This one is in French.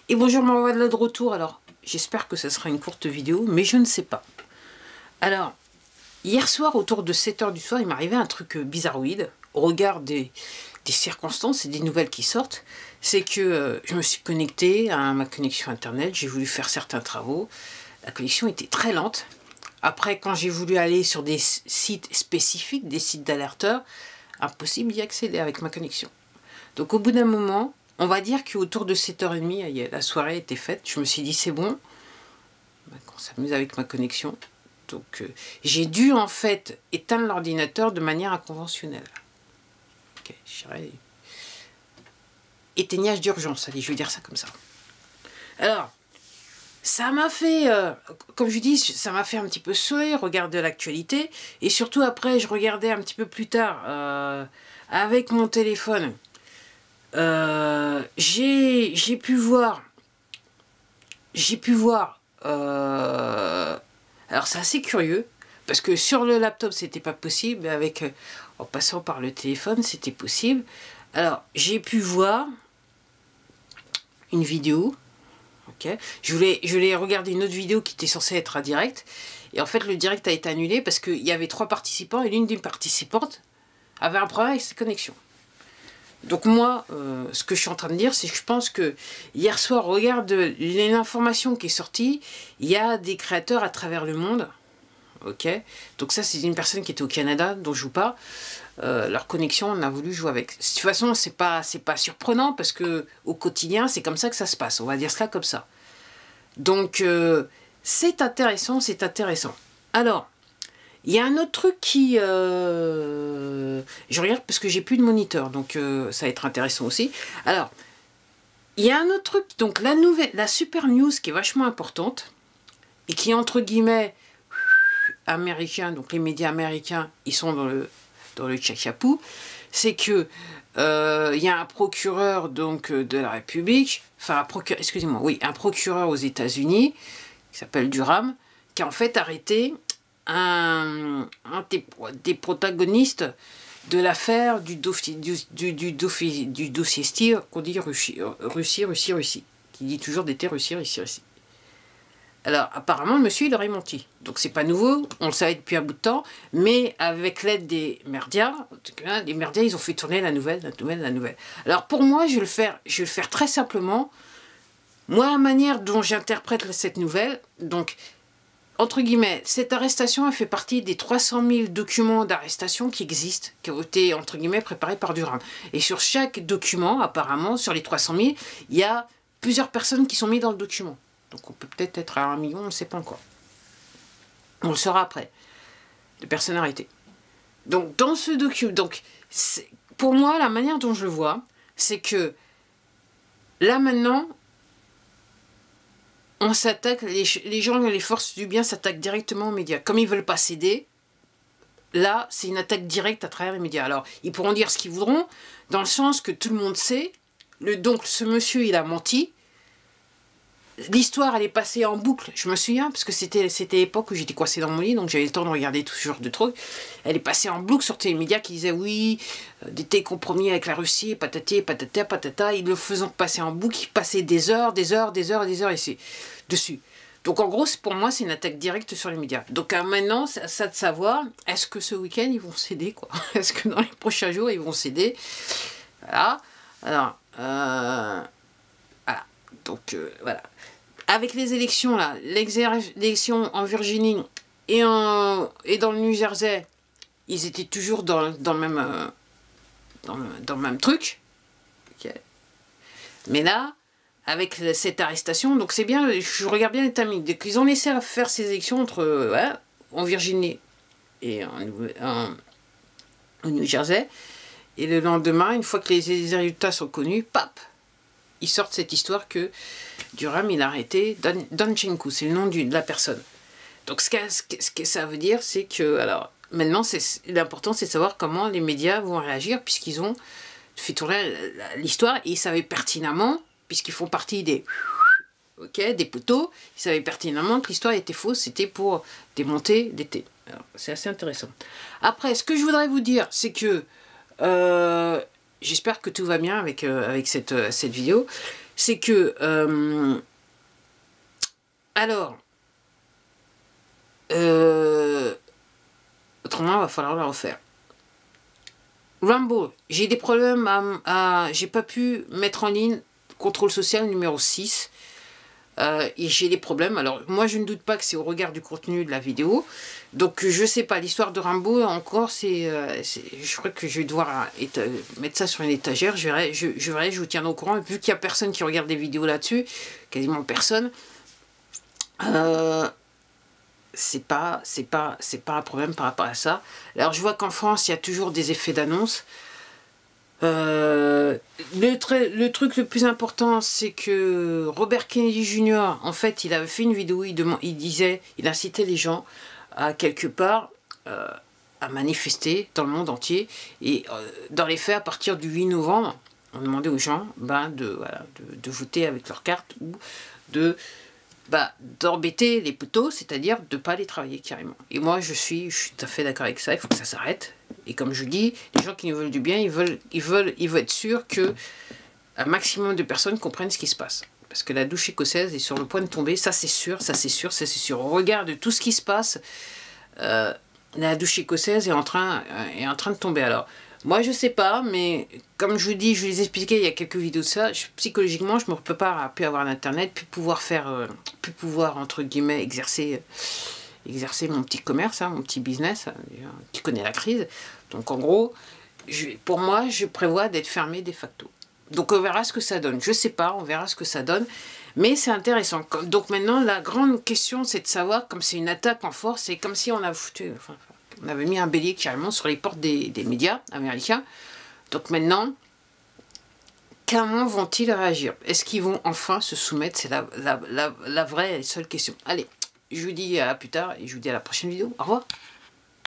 Et bonjour, me voilà de retour. Alors, j'espère que ça sera une courte vidéo, mais je ne sais pas. Alors, hier soir, autour de 7 h du soir, il m'arrivait un truc bizarroïde, au regard des circonstances et des nouvelles qui sortent. C'est que je me suis connectée à ma connexion internet, j'ai voulu faire certains travaux. La connexion était très lente. Après, quand j'ai voulu aller sur des sites spécifiques, des sites d'alerteurs, impossible d'y accéder avec ma connexion. Donc au bout d'un moment, on va dire qu'autour de 7 h 30, la soirée était faite. Je me suis dit, c'est bon, on s'amuse avec ma connexion. Donc j'ai dû en fait éteindre l'ordinateur de manière inconventionnelle. Ok, je dirais éteignage d'urgence, allez, je vais dire ça comme ça. Alors, ça m'a fait, comme je dis, ça m'a fait un petit peu sourire, regarder l'actualité. Et surtout après, je regardais un petit peu plus tard avec mon téléphone. J'ai pu voir, alors c'est assez curieux, parce que sur le laptop c'était pas possible, mais avec, en passant par le téléphone c'était possible. Alors j'ai pu voir une vidéo, ok, je voulais regarder une autre vidéo qui était censée être à direct, et en fait le direct a été annulé parce qu'il y avait 3 participants, et l'une des participantes avait un problème avec ses connexions. Donc moi, ce que je suis en train de dire, c'est que je pense que hier soir, regarde l'information qui est sortie, il y a des créateurs à travers le monde, ok. Donc ça, c'est une personne qui était au Canada, dont je joue pas. Leur connexion, on a voulu jouer avec. De toute façon, c'est pas surprenant parce que au quotidien, c'est comme ça que ça se passe. On va dire cela comme ça. Donc c'est intéressant, c'est intéressant. Alors. Il y a un autre truc qui... je regarde parce que j'ai plus de moniteur, donc ça va être intéressant aussi. Alors, il y a un autre truc, donc la super news qui est vachement importante, et qui est entre guillemets américain, donc les médias américains, ils sont dans le tchakchapou, c'est que il y a un procureur donc de la République, enfin excusez-moi, oui, un procureur aux États-Unis, qui s'appelle Durham, qui a en fait arrêté un des protagonistes de l'affaire du dossier Steve, qu'on dit Russie, qui dit toujours d'été Russie. Alors apparemment le monsieur il aurait menti, donc c'est pas nouveau, on le savait depuis un bout de temps, mais avec l'aide des médias, les médias ils ont fait tourner la nouvelle. Alors pour moi je vais le faire très simplement. Moi la manière dont j'interprète cette nouvelle, donc entre guillemets, cette arrestation, elle fait partie des 300 000 documents d'arrestation qui existent, qui ont été, entre guillemets, préparés par Durham. Et sur chaque document, apparemment, sur les 300 000, il y a plusieurs personnes qui sont mises dans le document. Donc on peut peut-être être à 1 million, on ne sait pas encore. On le saura après, de personnes arrêtées. Donc dans ce document, donc pour moi, la manière dont je le vois, c'est que là maintenant, on s'attaque, les gens, les forces du bien s'attaquent directement aux médias. Comme ils ne veulent pas céder, là, c'est une attaque directe à travers les médias. Alors, ils pourront dire ce qu'ils voudront, dans le sens que tout le monde sait, donc ce monsieur, il a menti. L'histoire, elle est passée en boucle, je me souviens, parce que c'était l'époque où j'étais coincée dans mon lit, donc j'avais le temps de regarder tout ce genre de trucs. Elle est passée en boucle sur les médias qui disaient oui, d'été compromis avec la Russie, patati, patata, patata. Ils le faisant passer en boucle, ils passaient des heures ici, dessus. Donc en gros, pour moi, c'est une attaque directe sur les médias. Donc maintenant, c'est à ça de savoir, est-ce que ce week-end, ils vont céder, quoi? Est-ce que dans les prochains jours, ils vont céder? Voilà. Alors, voilà. Donc, voilà. Avec les élections, là, l'élection en Virginie et dans le New Jersey, ils étaient toujours dans le même truc. Okay. Mais là, avec cette arrestation, donc c'est bien, je regarde bien les timings. Dès qu'ils ont laissé faire ces élections en Virginie et au New Jersey, et le lendemain, une fois que les résultats sont connus, pap, ils sortent cette histoire que Durham, il a arrêté Danchenko, c'est le nom de la personne. Donc ce que ça veut dire, c'est que, alors, maintenant, l'important, c'est de savoir comment les médias vont réagir, puisqu'ils ont fait tourner l'histoire, et ils savaient pertinemment, puisqu'ils font partie des poteaux, ils savaient pertinemment que l'histoire était fausse, c'était pour démonter l'été. Alors, c'est assez intéressant. Après, ce que je voudrais vous dire, c'est que j'espère que tout va bien avec cette vidéo. c'est que... alors... autrement, il va falloir la refaire. Rambo, j'ai des problèmes j'ai pas pu mettre en ligne contrôle social numéro 6. Et j'ai des problèmes. Alors, moi, je ne doute pas que c'est au regard du contenu de la vidéo. Donc, je sais pas. L'histoire de Rambo, encore, je crois que je vais devoir mettre ça sur une étagère. Je verrai, je vous tiendrai au courant. Vu qu'il n'y a personne qui regarde des vidéos là-dessus, quasiment personne, c'est pas un problème par rapport à ça. Alors, je vois qu'en France, il y a toujours des effets d'annonce. Le truc le plus important, c'est que Robert Kennedy Jr., en fait, il avait fait une vidéo, il incitait les gens à quelque part à manifester dans le monde entier. Et dans les faits, à partir du 8 novembre, on demandait aux gens de voter avec leur carte ou d'embêter les poteaux, c'est-à-dire de ne pas aller travailler carrément. Et moi, je suis tout à fait d'accord avec ça, il faut que ça s'arrête. Et comme je dis, les gens qui nous veulent du bien, ils veulent être sûrs que un maximum de personnes comprennent ce qui se passe. Parce que la douche écossaise est sur le point de tomber, ça c'est sûr, ça c'est sûr, ça c'est sûr. Au regard de tout ce qui se passe, la douche écossaise est en train de tomber. Alors, moi je sais pas, mais comme je vous dis, je vous les ai expliqué il y a quelques vidéos de ça, psychologiquement je me prépare à plus avoir d'internet, plus pouvoir entre guillemets exercer mon petit commerce, mon petit business, qui connaît la crise. Donc en gros, pour moi, je prévois d'être fermé de facto. Donc on verra ce que ça donne. Je sais pas, on verra ce que ça donne. Mais c'est intéressant. Donc maintenant, la grande question, c'est de savoir, comme c'est une attaque en force, c'est comme si on avait mis un bélier carrément sur les portes des médias américains. Donc maintenant, comment vont-ils réagir? Est-ce qu'ils vont enfin se soumettre? C'est la vraie et seule question. Allez, je vous dis à plus tard et je vous dis à la prochaine vidéo. Au revoir.